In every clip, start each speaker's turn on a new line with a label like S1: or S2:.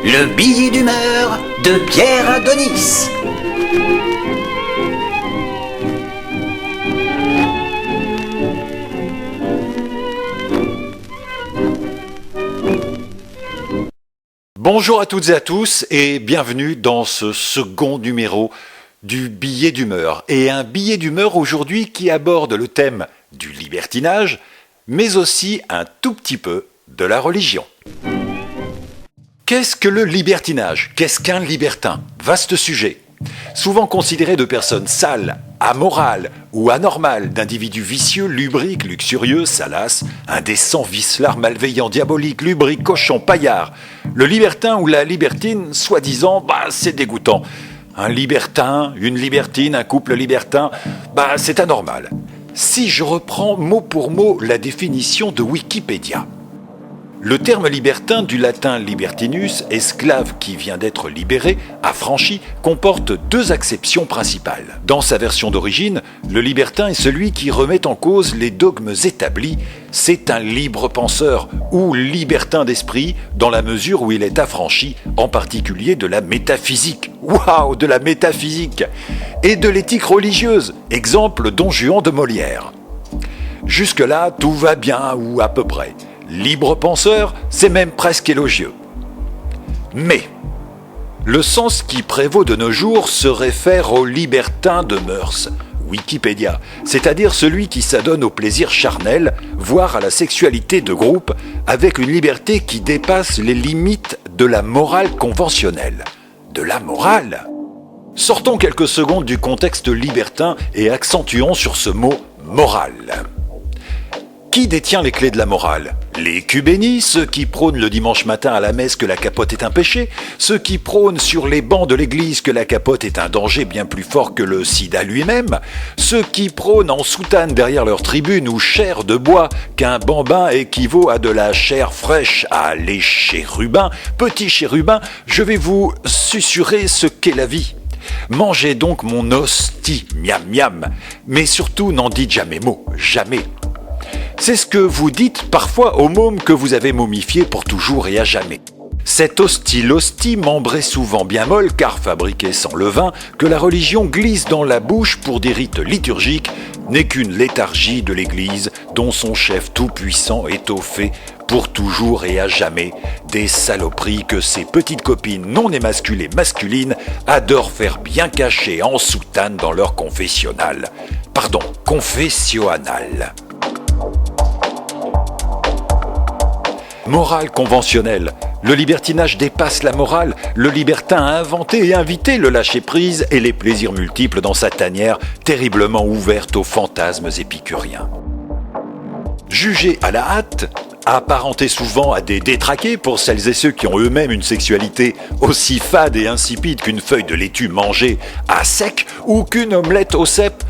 S1: Le billet d'humeur de Pierre Adonis.
S2: Bonjour à toutes et à tous et bienvenue dans ce second numéro du billet d'humeur. Et un billet d'humeur aujourd'hui qui aborde le thème du libertinage, mais aussi un tout petit peu de la religion. Qu'est-ce que le libertinage ? Qu'est-ce qu'un libertin ? Vaste sujet. Souvent considéré de personnes sales, amorales ou anormales, d'individus vicieux, lubriques, luxurieux, salaces, indécents, vicelards, malveillants, diaboliques, lubriques, cochons, paillards. Le libertin ou la libertine, soi-disant, c'est dégoûtant. Un libertin, une libertine, un couple libertin, c'est anormal. Si je reprends mot pour mot la définition de Wikipédia. Le terme libertin du latin libertinus, esclave qui vient d'être libéré, affranchi, comporte deux acceptions principales. Dans sa version d'origine, le libertin est celui qui remet en cause les dogmes établis. C'est un libre penseur ou libertin d'esprit dans la mesure où il est affranchi, en particulier de la métaphysique. Waouh, de la métaphysique ! Et de l'éthique religieuse, exemple Don Juan de Molière. Jusque-là, tout va bien ou à peu près. Libre penseur, c'est même presque élogieux. Mais, le sens qui prévaut de nos jours se réfère au libertin de mœurs, Wikipédia, c'est-à-dire celui qui s'adonne au plaisir charnel, voire à la sexualité de groupe, avec une liberté qui dépasse les limites de la morale conventionnelle. De la morale ? Sortons quelques secondes du contexte libertin et accentuons sur ce mot « morale ». Qui détient les clés de la morale ? Les cubénis, ceux qui prônent le dimanche matin à la messe que la capote est un péché, ceux qui prônent sur les bancs de l'église que la capote est un danger bien plus fort que le sida lui-même, ceux qui prônent en soutane derrière leur tribune ou chair de bois qu'un bambin équivaut à de la chair fraîche, à les chérubins, petits chérubins, je vais vous susurrer ce qu'est la vie. Mangez donc mon hostie, miam miam, mais surtout n'en dites jamais mot, jamais. C'est ce que vous dites parfois aux mômes que vous avez momifiés pour toujours et à jamais. Cette hostie membrée souvent bien molle, car fabriquée sans levain, que la religion glisse dans la bouche pour des rites liturgiques, n'est qu'une léthargie de l'Église dont son chef tout-puissant est au fait pour toujours et à jamais des saloperies que ses petites copines non émasculées masculines adorent faire bien cacher en soutane dans leur confessionnal. Pardon, confessionnal. Morale conventionnelle. Le libertinage dépasse la morale. Le libertin a inventé et invité le lâcher-prise et les plaisirs multiples dans sa tanière terriblement ouverte aux fantasmes épicuriens. Jugé à la hâte, apparenté souvent à des détraqués pour celles et ceux qui ont eux-mêmes une sexualité aussi fade et insipide qu'une feuille de laitue mangée à sec ou qu'une omelette au cèpe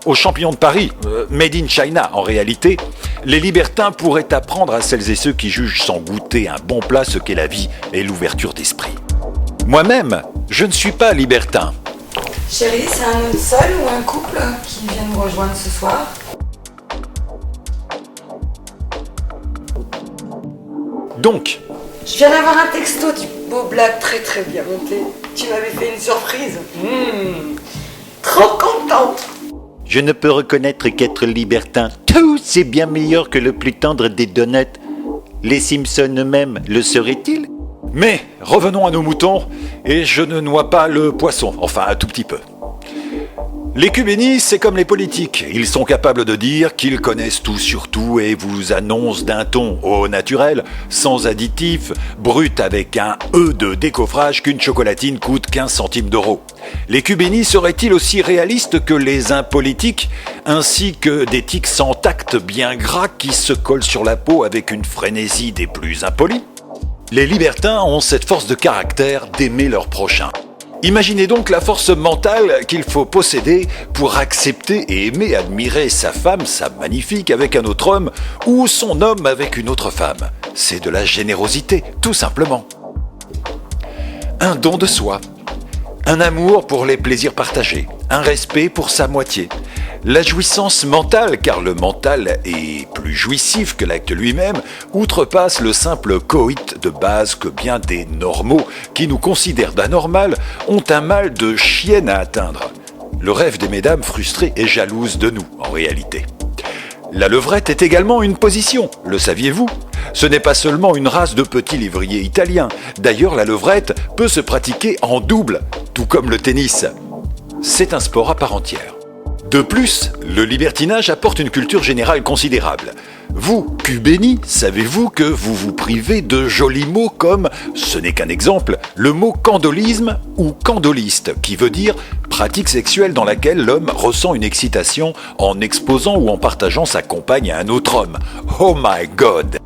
S2: aux champignons de Paris, made in China en réalité, les libertins pourraient apprendre à celles et ceux qui jugent sans goûter un bon plat ce qu'est la vie et l'ouverture d'esprit. Moi-même, je ne suis pas libertin.
S3: Chérie, c'est un homme seul ou un couple qui vient nous rejoindre ce soir ?
S2: Donc,
S3: je viens d'avoir un texto du beau blague très très bien monté. Tu m'avais fait une surprise. Trop contente.
S4: Je ne peux reconnaître qu'être libertin. Tout, c'est bien meilleur que le plus tendre des donuts. Les Simpsons eux-mêmes le seraient-ils ?
S2: Mais revenons à nos moutons, et je ne noie pas le poisson, enfin un tout petit peu. Les cubénis, c'est comme les politiques. Ils sont capables de dire qu'ils connaissent tout sur tout et vous annoncent d'un ton au naturel, sans additifs, brut avec un E de décoffrage qu'une chocolatine coûte 15 centimes d'euros. Les cubénis seraient-ils aussi réalistes que les impolitiques, ainsi que des tics sans tact bien gras qui se collent sur la peau avec une frénésie des plus impolis ? Les libertins ont cette force de caractère d'aimer leur prochain. Imaginez donc la force mentale qu'il faut posséder pour accepter et aimer admirer sa femme, sa magnifique, avec un autre homme, ou son homme avec une autre femme. C'est de la générosité, tout simplement. Un don de soi, un amour pour les plaisirs partagés, un respect pour sa moitié, la jouissance mentale, car le mental est plus jouissif que l'acte lui-même, outrepasse le simple coït de base que bien des normaux, qui nous considèrent d'anormal, ont un mal de chienne à atteindre. Le rêve des mesdames frustrées et jalouses de nous, en réalité. La levrette est également une position, le saviez-vous ? Ce n'est pas seulement une race de petits lévriers italiens. D'ailleurs, la levrette peut se pratiquer en double, tout comme le tennis. C'est un sport à part entière. De plus, le libertinage apporte une culture générale considérable. Vous, cubéni, savez-vous que vous vous privez de jolis mots comme, ce n'est qu'un exemple, le mot candolisme ou candoliste, qui veut dire pratique sexuelle dans laquelle l'homme ressent une excitation en exposant ou en partageant sa compagne à un autre homme. Oh my God!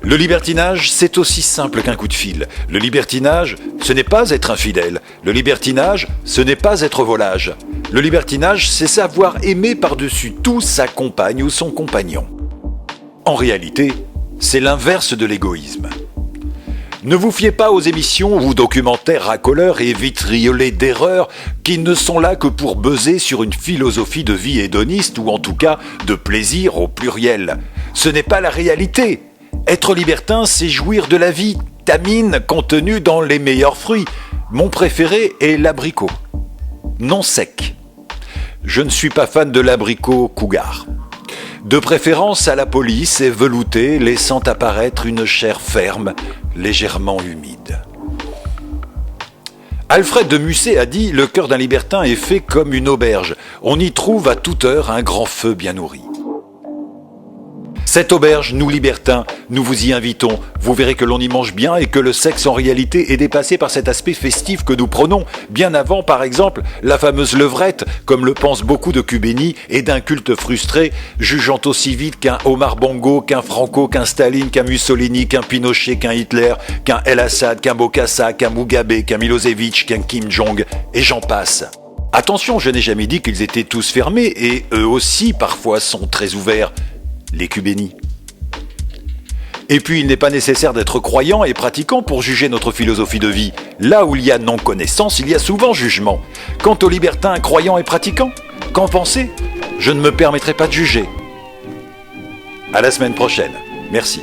S2: Le libertinage, c'est aussi simple qu'un coup de fil. Le libertinage, ce n'est pas être infidèle. Le libertinage, ce n'est pas être volage. Le libertinage, c'est savoir aimer par-dessus tout sa compagne ou son compagnon. En réalité, c'est l'inverse de l'égoïsme. Ne vous fiez pas aux émissions ou documentaires racoleurs et vitriolés d'erreurs qui ne sont là que pour buzzer sur une philosophie de vie hédoniste ou en tout cas de plaisir au pluriel. Ce n'est pas la réalité. Être libertin, c'est jouir de la vitamine contenue dans les meilleurs fruits. Mon préféré est l'abricot. Non sec. Je ne suis pas fan de l'abricot cougar. De préférence à la police et velouté, laissant apparaître une chair ferme, légèrement humide. Alfred de Musset a dit « Le cœur d'un libertin est fait comme une auberge. On y trouve à toute heure un grand feu bien nourri. » Cette auberge, nous libertins, nous vous y invitons. Vous verrez que l'on y mange bien et que le sexe en réalité est dépassé par cet aspect festif que nous prenons, bien avant par exemple la fameuse levrette, comme le pensent beaucoup de cubénis et d'un culte frustré, jugeant aussi vite qu'un Omar Bongo, qu'un Franco, qu'un Staline, qu'un Mussolini, qu'un Pinochet, qu'un Hitler, qu'un El Assad, qu'un Bokassa, qu'un Mugabe, qu'un Milosevic, qu'un Kim Jong, et j'en passe. Attention, je n'ai jamais dit qu'ils étaient tous fermés et eux aussi parfois sont très ouverts. Les cubénis. Et puis, il n'est pas nécessaire d'être croyant et pratiquant pour juger notre philosophie de vie. Là où il y a non-connaissance, il y a souvent jugement. Quant aux libertins croyants et pratiquants, qu'en pensez ? Je ne me permettrai pas de juger. À la semaine prochaine. Merci.